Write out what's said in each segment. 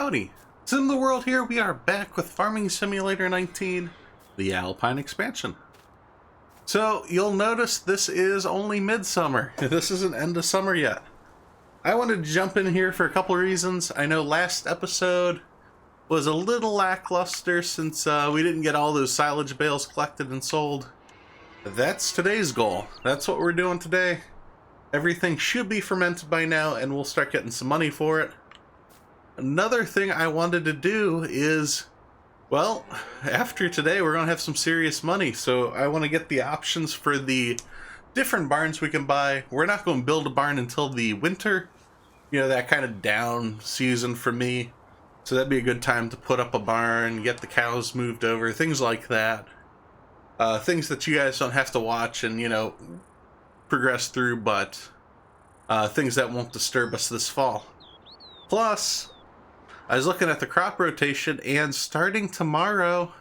Howdy! SimTheWorld here. We are back with Farming Simulator 19, the Alpine expansion. So, you'll notice this is only midsummer. This isn't end of summer yet. I wanted to jump in here for a couple of reasons. I know last episode was a little lackluster since we didn't get all those silage bales collected and sold. That's today's goal. That's what we're doing today. Everything should be fermented by now, and we'll start getting some money for it. Another thing I wanted to do is, well, after today we're going to have some serious money, so I want to get the options for the different barns we can buy. We're not going to build a barn until the winter, you know, that kind of down season for me. So that'd be a good time to put up a barn, get the cows moved over, things like that. Things that you guys don't have to watch and, you know, progress through, but things that won't disturb us this fall. Plus, I was looking at the crop rotation, and starting tomorrow,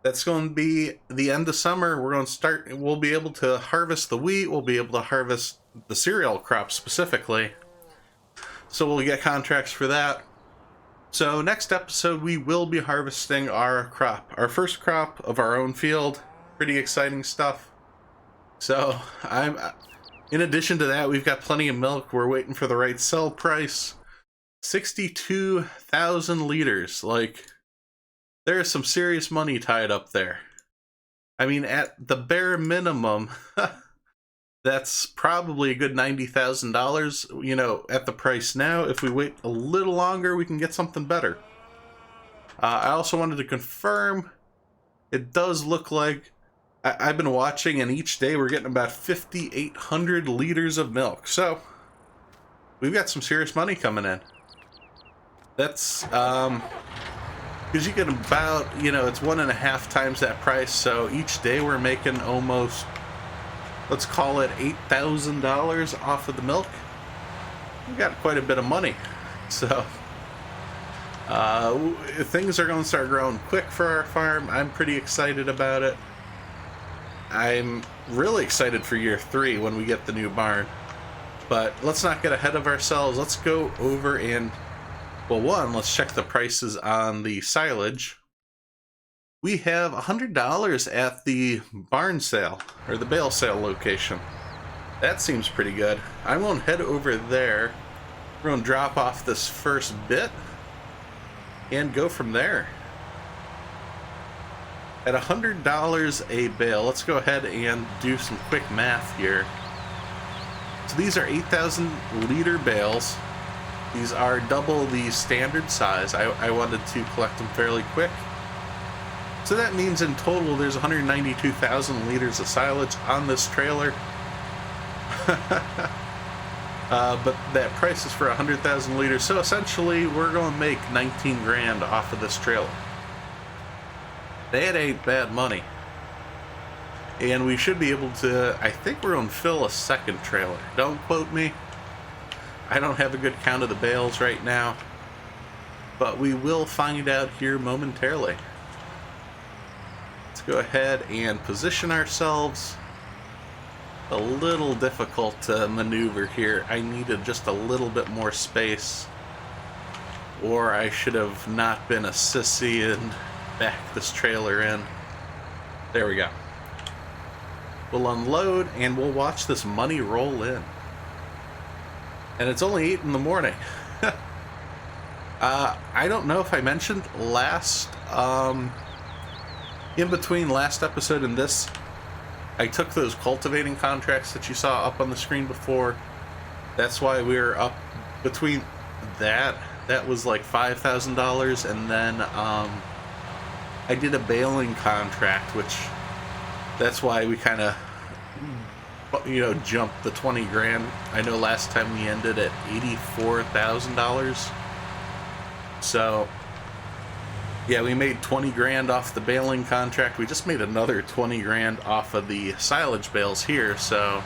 that's going to be the end of summer. We'll be able to harvest the wheat, we'll be able to harvest the cereal crop specifically. So we'll get contracts for that. So next episode, we will be harvesting our crop, our first crop of our own field. Pretty exciting stuff. So in addition to that, we've got plenty of milk. We're waiting for the right sell price. 62,000 liters. Like, there is some serious money tied up there. I mean, at the bare minimum, that's probably a good $90,000, you know, at the price now. If we wait a little longer, we can get something better. I also wanted to confirm, it does look like, I've been watching, and each day we're getting about 5,800 liters of milk. So, we've got some serious money coming in. That's, because you get about, you know, it's 1.5 times that price, so each day we're making almost, let's call it $8,000 off of the milk. We got quite a bit of money, so things are going to start growing quick for our farm. I'm pretty excited about it. I'm really excited for year 3 when we get the new barn, but let's not get ahead of ourselves. Let's go over and, well, one, let's check the prices on the silage. We have $100 at the barn sale, or the bale sale location. That seems pretty good. I'm going to head over there. We're going to drop off this first bit and go from there. At $100 a bale, let's go ahead and do some quick math here. So these are 8,000 liter bales. These are double the standard size. I wanted to collect them fairly quick. So that means in total there's 192,000 liters of silage on this trailer. But that price is for 100,000 liters. So essentially we're going to make 19 grand off of this trailer. That ain't bad money. And we should be able to, I think we're going to fill a second trailer. Don't quote me. I don't have a good count of the bales right now, but we will find out here momentarily. Let's go ahead and position ourselves. A little difficult to maneuver here. I needed just a little bit more space, or I should have not been a sissy and backed this trailer in. There we go. We'll unload and we'll watch this money roll in. And it's only 8 in the morning. I don't know if I mentioned last, in between last episode and this, I took those cultivating contracts that you saw up on the screen before. That's why we were up between that. That was like $5,000, and then I did a baling contract, which that's why we kind of, you know, jumped the 20 grand. I know last time we ended at $84,000. So, yeah, we made 20 grand off the baling contract. We just made another 20 grand off of the silage bales here. So,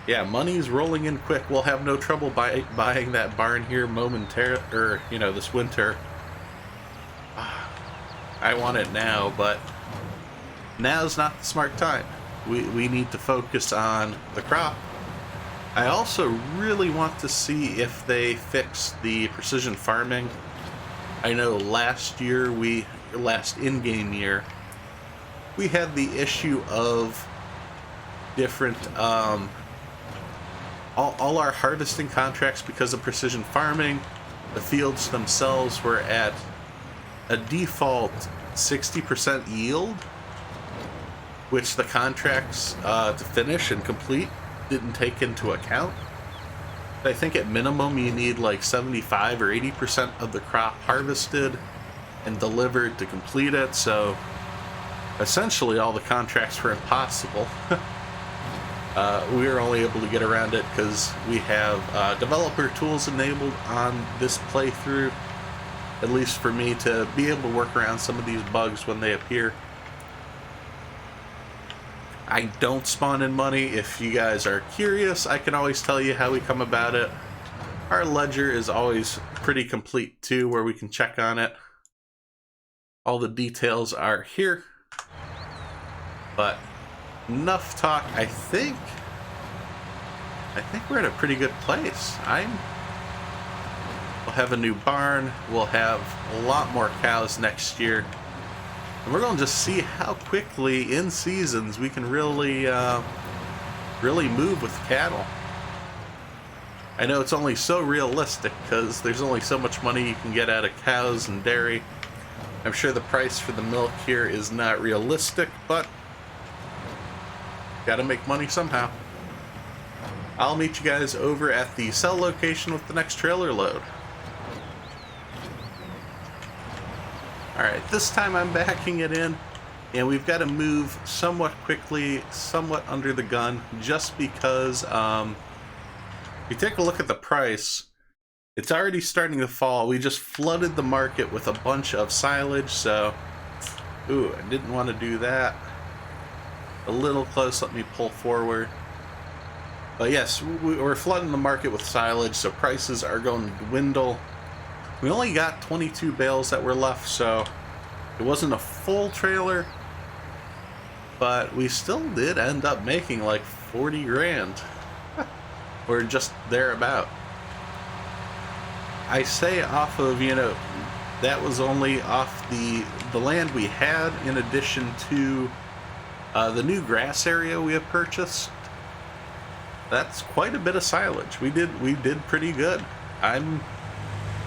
yeah, money's rolling in quick. We'll have no trouble buying that barn here momentarily, or, you know, this winter. I want it now, but now's not the smart time. We need to focus on the crop I also really want to see if they fix the precision farming. I know last in-game year, we had the issue of different, all our harvesting contracts, because of precision farming, the fields themselves were at a default 60% yield, which the contracts to finish and complete didn't take into account. I think at minimum you need like 75 or 80% of the crop harvested and delivered to complete it, so essentially all the contracts were impossible. We were only able to get around it because we have developer tools enabled on this playthrough, at least for me, to be able to work around some of these bugs when they appear. I don't spawn in money. If you guys are curious, I can always tell you how we come about it. Our ledger is always pretty complete too, where we can check on it. All the details are here. But enough talk. I think we're in a pretty good place. We'll have a new barn. We'll have a lot more cows next year. And we're going to just see how quickly in seasons we can really move with cattle. I know it's only so realistic because there's only so much money you can get out of cows and dairy. I'm sure the price for the milk here is not realistic, but gotta make money somehow. I'll meet you guys over at the sell location with the next trailer load. Alright, this time I'm backing it in, and we've got to move somewhat quickly, somewhat under the gun, just because if you take a look at the price, it's already starting to fall. We just flooded the market with a bunch of silage, so ooh, I didn't want to do that. A little close, let me pull forward. But yes, we're flooding the market with silage, so prices are going to dwindle. We only got 22 bales that were left, so it wasn't a full trailer, but we still did end up making like 40 grand. Or just thereabout. I say off of, that was only off the land we had, in addition to the new grass area we have purchased. That's quite a bit of silage. We did pretty good. I'm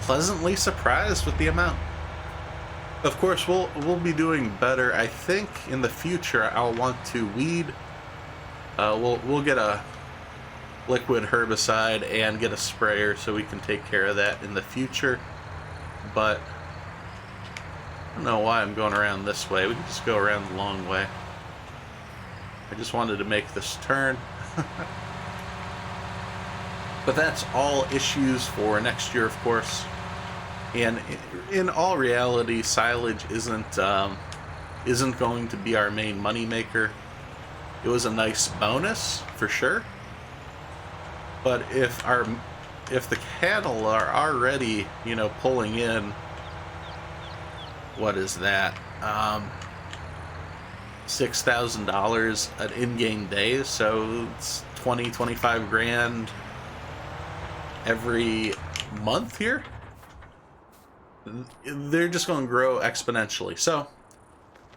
pleasantly surprised with the amount. Of course, we'll be doing better. I think in the future I'll want to weed. We'll get a liquid herbicide and get a sprayer so we can take care of that in the future. But I don't know why I'm going around this way. We can just go around the long way. I just wanted to make this turn. But that's all issues for next year, of course. And in all reality, silage isn't going to be our main money maker. It was a nice bonus for sure. But if the cattle are already, pulling in, what is that? $6,000 at in-game days, so it's 25 grand every month here. They're just going to grow exponentially. So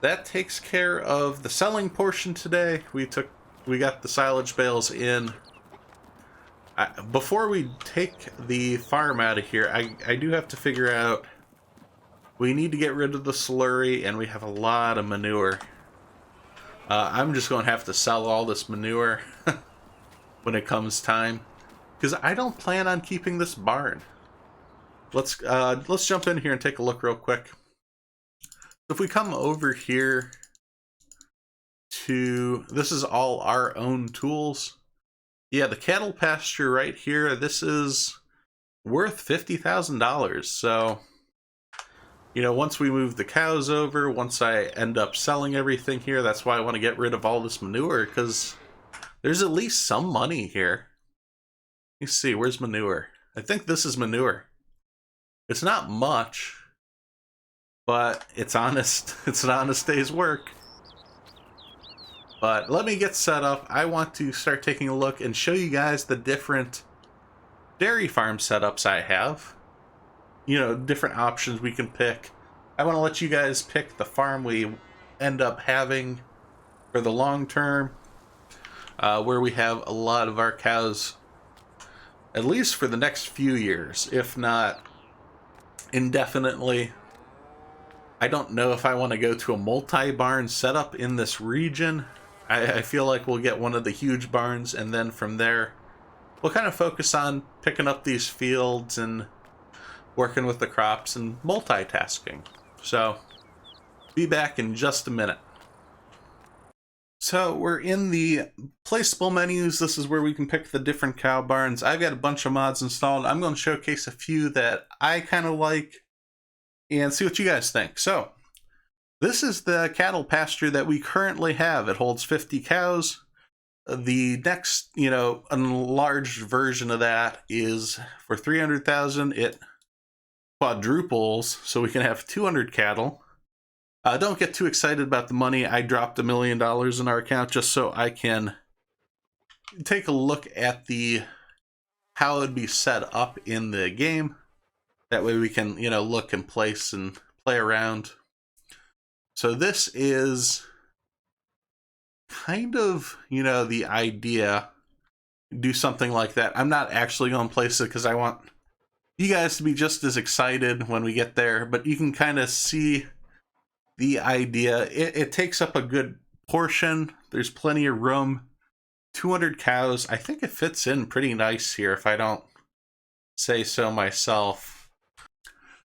that takes care of the selling portion today. We got the silage bales in. Before we take the farm out of here, I do have to figure out, we need to get rid of the slurry, and we have a lot of manure. I'm just going to have to sell all this manure when it comes time, because I don't plan on keeping this barn. Let's jump in here and take a look real quick. If we come over here to, this is all our own tools. Yeah, the cattle pasture right here, this is worth $50,000. So, once we move the cows over, once I end up selling everything here, that's why I want to get rid of all this manure, because there's at least some money here. Let me see, where's manure? I think this is manure. It's not much, but it's honest. It's an honest day's work. But let me get set up. I want to start taking a look and show you guys the different dairy farm setups I have. You know, different options we can pick. I want to let you guys pick the farm we end up having for the long term, where we have a lot of our cows, at least for the next few years, if not indefinitely. I don't know if I want to go to a multi-barn setup in this region. I feel like we'll get one of the huge barns, and then from there, we'll kind of focus on picking up these fields and working with the crops and multitasking. So, be back in just a minute. So, we're in the placeable menus. This is where we can pick the different cow barns. I've got a bunch of mods installed. I'm going to showcase a few that I kind of like and see what you guys think. So, this is the cattle pasture that we currently have. It holds 50 cows. The next, enlarged version of that is for 300,000. It quadruples, so we can have 200 cattle. Don't get too excited about the money. I dropped $1 million in our account just so I can take a look at how it'd be set up in the game. That way we can, look and place and play around. So this is kind of, the idea. Do something like that. I'm not actually going to place it because I want you guys to be just as excited when we get there, but you can kind of see the idea. It takes up a good portion. There's plenty of room. 200 cows. I think it fits in pretty nice here if I don't say so myself.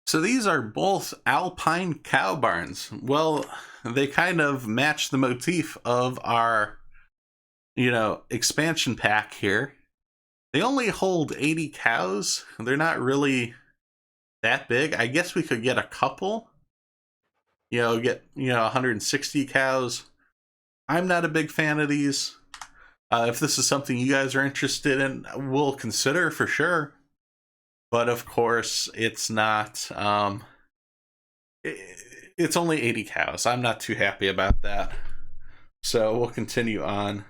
So these are both Alpine Cow Barns. Well, they kind of match the motif of our, expansion pack here. They only hold 80 cows. They're not really that big. I guess we could get a couple. Get 160 cows. I'm not a big fan of these. If this is something you guys are interested in, we'll consider for sure. But of course, it's not. It's only 80 cows. I'm not too happy about that. So we'll continue on.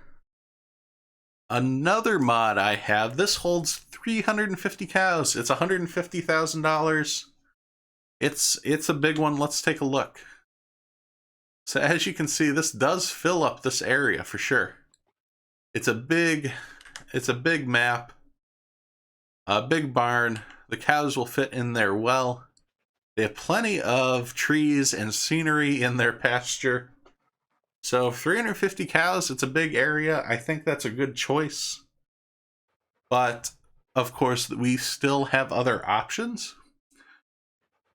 Another mod I have, this holds 350 cows. It's $150,000. It's a big one. Let's take a look. So as you can see, this does fill up this area for sure. It's a big map, a big barn. The cows will fit in there well. They have plenty of trees and scenery in their pasture. So 350 cows, it's a big area. I think that's a good choice. But, of course, we still have other options.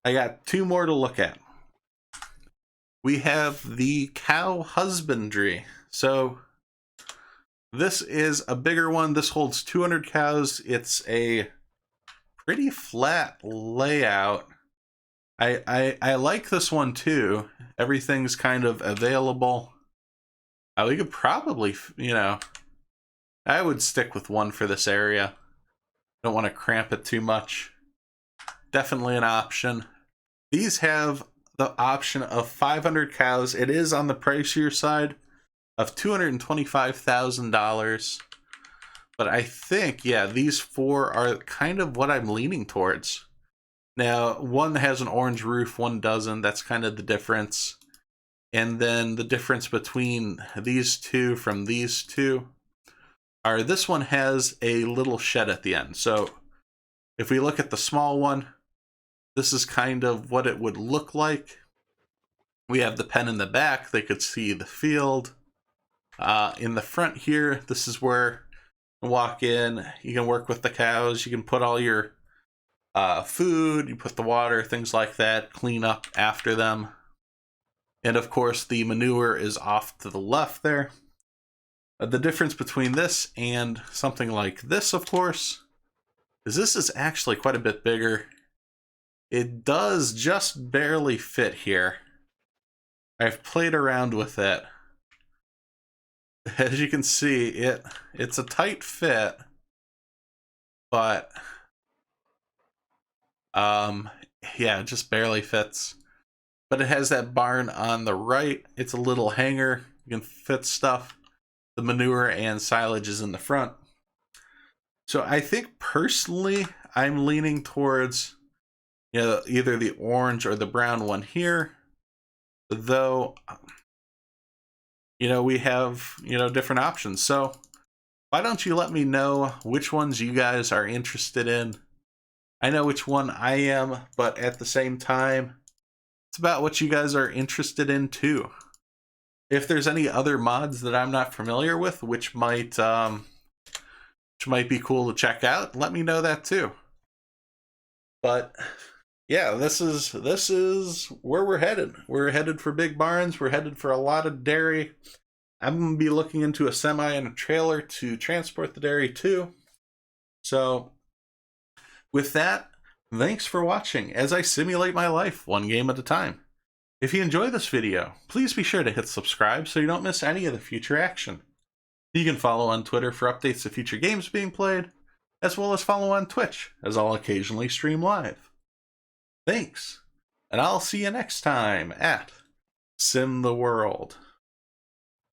I got two more to look at. We have the cow husbandry. So this is a bigger one. This holds 200 cows. It's a pretty flat layout. I like this one too. Everything's kind of available. We could probably, I would stick with one for this area. Don't want to cramp it too much. Definitely an option. These have the option of 500 cows. It is on the pricier side of $225,000. But I think, these four are kind of what I'm leaning towards. Now, one has an orange roof, one doesn't. That's kind of the difference. And then the difference between these two from these two are this one has a little shed at the end. So if we look at the small one, this is kind of what it would look like. We have the pen in the back. They could see the field. In the front here, this is where you walk in. You can work with the cows. You can put all your food, you put the water, things like that, clean up after them. And of course, the manure is off to the left there. The difference between this and something like this, of course, is this is actually quite a bit bigger. It does just barely fit here. I've played around with it. As you can see, it's a tight fit, but it just barely fits. But it has that barn on the right. It's a little hanger. You can fit stuff. the manure and silage is in the front. So I think personally, I'm leaning towards, either the orange or the brown one here. Though, we have, different options. So why don't you let me know which ones you guys are interested in? I know which one I am, but at the same time, it's about what you guys are interested in too. If there's any other mods that I'm not familiar with, which might be cool to check out, let me know that too. But yeah, this is where we're headed. We're headed for big barns. We're headed for a lot of dairy. I'm going to be looking into a semi and a trailer to transport the dairy too. So with that, thanks for watching as I simulate my life one game at a time. If you enjoy this video, please be sure to hit subscribe so you don't miss any of the future action. You can follow on Twitter for updates to future games being played, as well as follow on Twitch, as I'll occasionally stream live. Thanks, and I'll see you next time at SimTheWorld.